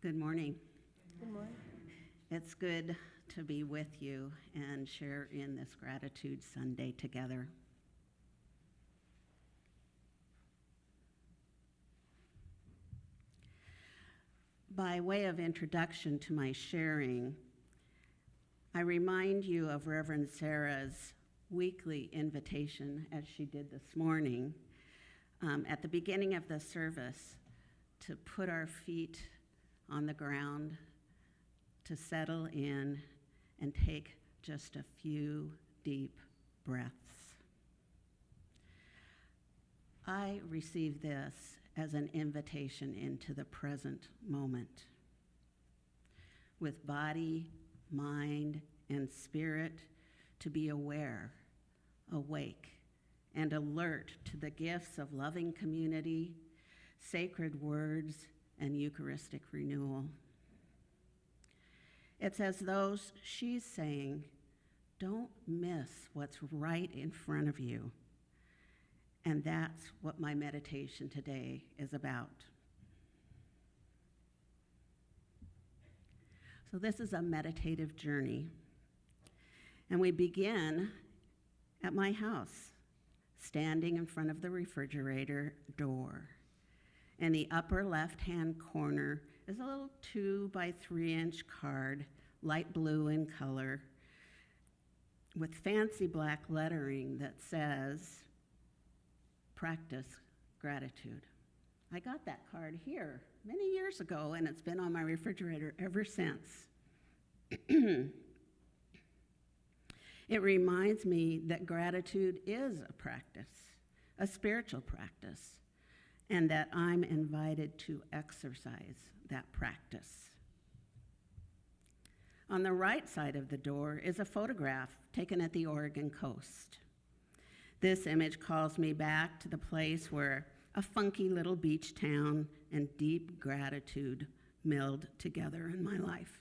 Good morning. Good morning. It's good to be with you and share in this Gratitude Sunday together. By way of introduction to my sharing, I remind you of Reverend Sarah's weekly invitation, as she did this morning, at the beginning of the service, to put our feet on the ground, to settle in and take just a few deep breaths. I receive this as an invitation into the present moment. With body, mind, and spirit to be aware, awake, and alert to the gifts of loving community, sacred words, and Eucharistic renewal. It's as though she's saying, don't miss what's right in front of you. And that's what my meditation today is about. So this is a meditative journey. And we begin at my house, standing in front of the refrigerator door. In the upper left-hand corner is a little 2 by 3 inch card, light blue in color, with fancy black lettering that says, "Practice gratitude." I got that card here many years ago, and it's been on my refrigerator ever since. It reminds me that gratitude is a practice, a spiritual practice, and that I'm invited to exercise that practice. On the right side of the door is a photograph taken at the Oregon coast. This image calls me back to the place where a funky little beach town and deep gratitude meld together in my life.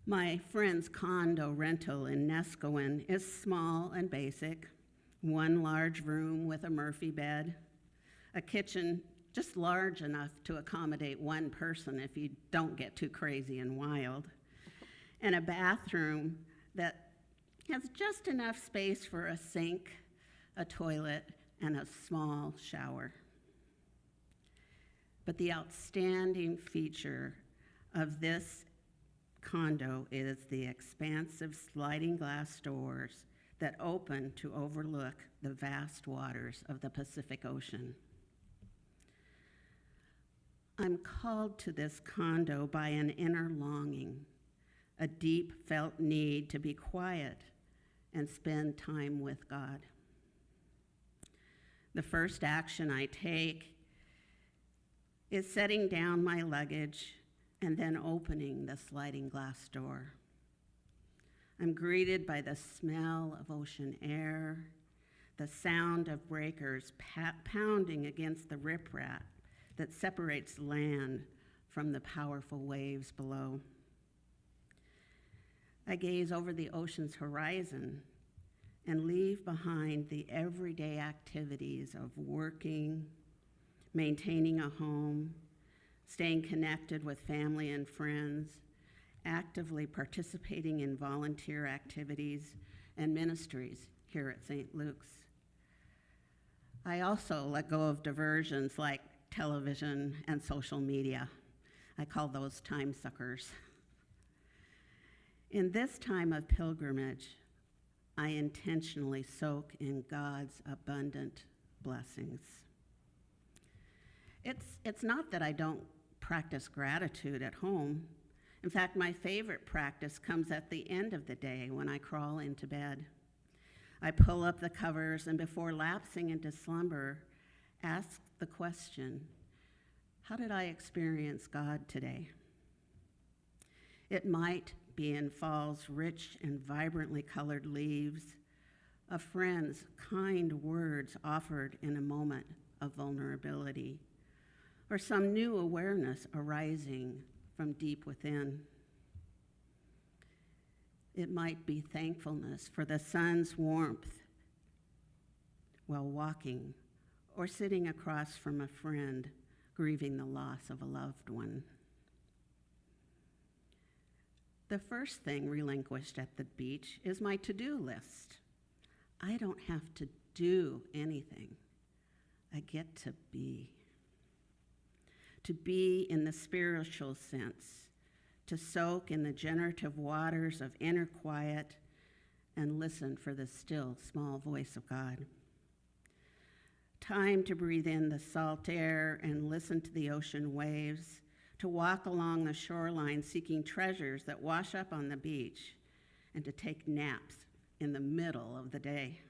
My friend's condo rental in Nescowan is small and basic. One large room with a Murphy bed, a kitchen just large enough to accommodate one person if you don't get too crazy and wild, and a bathroom that has just enough space for a sink, a toilet, and a small shower. But the outstanding feature of this condo is the expansive sliding glass doors that open to overlook the vast waters of the Pacific Ocean. I'm called to this condo by an inner longing, a deep felt need to be quiet and spend time with God. The first action I take is setting down my luggage and then opening the sliding glass door. I'm greeted by the smell of ocean air, the sound of breakers pounding against the riprap that separates land from the powerful waves below. I gaze over the ocean's horizon and leave behind the everyday activities of working, maintaining a home, staying connected with family and friends, actively participating in volunteer activities and ministries here at St. Luke's. I also let go of diversions like television and social media. I call those time suckers. In this time of pilgrimage, I intentionally soak in God's abundant blessings. It's not that I don't practice gratitude at home. In fact, my favorite practice comes at the end of the day when I crawl into bed. I pull up the covers and before lapsing into slumber, ask the question, how did I experience God today? It might be in fall's rich and vibrantly colored leaves, a friend's kind words offered in a moment of vulnerability, or some new awareness arising from deep within. It might be thankfulness for the sun's warmth while walking, or sitting across from a friend, grieving the loss of a loved one. The first thing relinquished at the beach is my to-do list. I don't have to do anything. I get to be. To be in the spiritual sense, to soak in the generative waters of inner quiet and listen for the still, small voice of God. Time to breathe in the salt air and listen to the ocean waves, to walk along the shoreline seeking treasures that wash up on the beach, and to take naps in the middle of the day.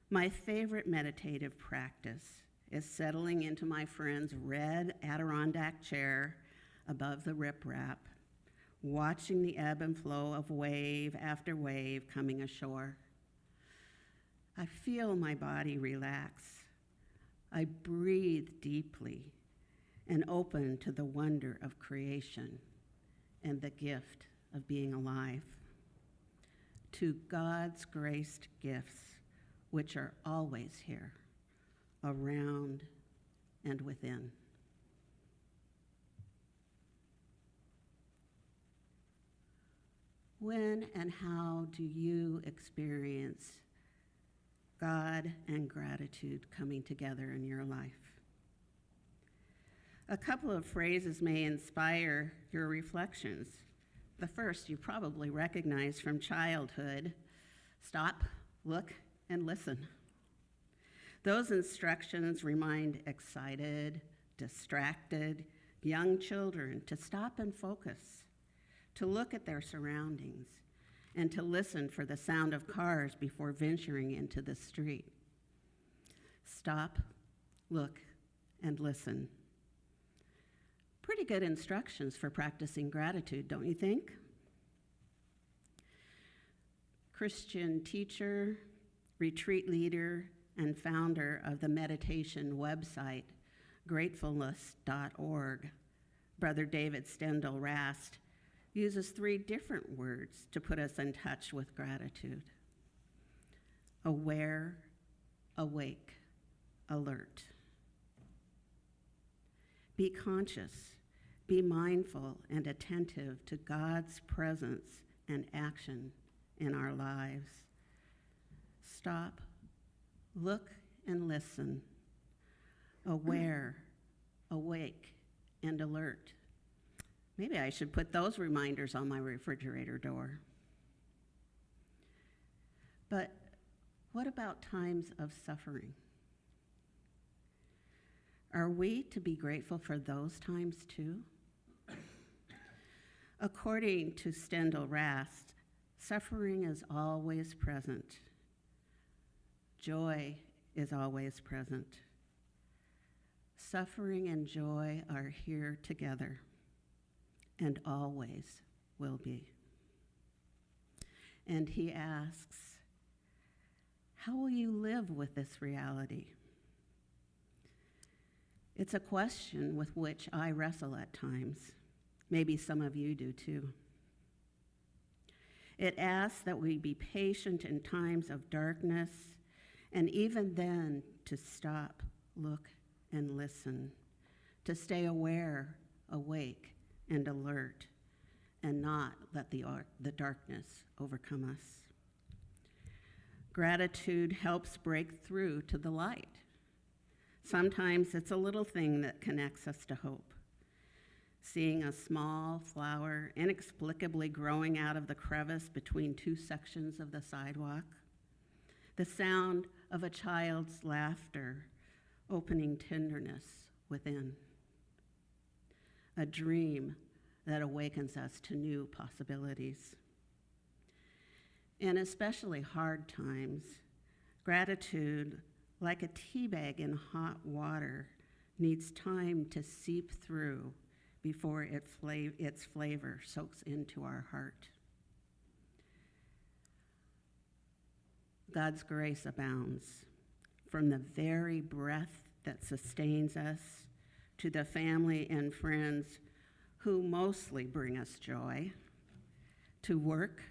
My favorite meditative practice is settling into my friend's red Adirondack chair above the riprap, watching the ebb and flow of wave after wave coming ashore. I feel my body relax. I breathe deeply and open to the wonder of creation and the gift of being alive, to God's graced gifts, which are always here, around and within. When and how do you experience God and gratitude coming together in your life? A couple of phrases may inspire your reflections. The first you probably recognize from childhood: stop, look, and listen. Those instructions remind excited, distracted young children to stop and focus, to look at their surroundings, and to listen for the sound of cars before venturing into the street. Stop, look, and listen. Pretty good instructions for practicing gratitude, don't you think? Christian teacher, retreat leader, and founder of the meditation website, gratefulness.org, Brother David Stendal Rast, uses 3 different words to put us in touch with gratitude: aware, awake, alert. Be conscious, be mindful and attentive to God's presence and action in our lives. Stop, look, and listen. Aware, awake, and alert. Maybe I should put those reminders on my refrigerator door. But what about times of suffering? Are we to be grateful for those times too? According to Stendal Rast, suffering is always present. Joy is always present. Suffering and joy are here together and always will be. And he asks, how will you live with this reality? It's a question with which I wrestle at times. Maybe some of you do too. It asks that we be patient in times of darkness, and even then to stop, look, and listen, to stay aware, awake, and alert, and not let the darkness overcome us. Gratitude helps break through to the light. Sometimes it's a little thing that connects us to hope. Seeing a small flower inexplicably growing out of the crevice between 2 sections of the sidewalk. The sound of a child's laughter opening tenderness within. A dream that awakens us to new possibilities. In especially hard times, gratitude, like a tea bag in hot water, needs time to seep through before its flavor soaks into our heart. God's grace abounds, from the very breath that sustains us to the family and friends who mostly bring us joy, to work,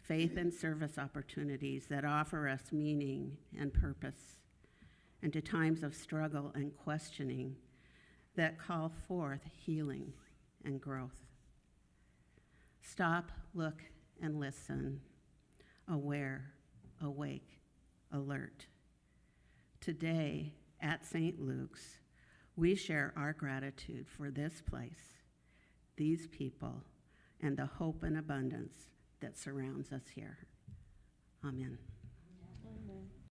faith and service opportunities that offer us meaning and purpose, and to times of struggle and questioning that call forth healing and growth. Stop, look, and listen, aware, awake, alert. Today at St. Luke's, we share our gratitude for this place, these people, and the hope and abundance that surrounds us here. Amen.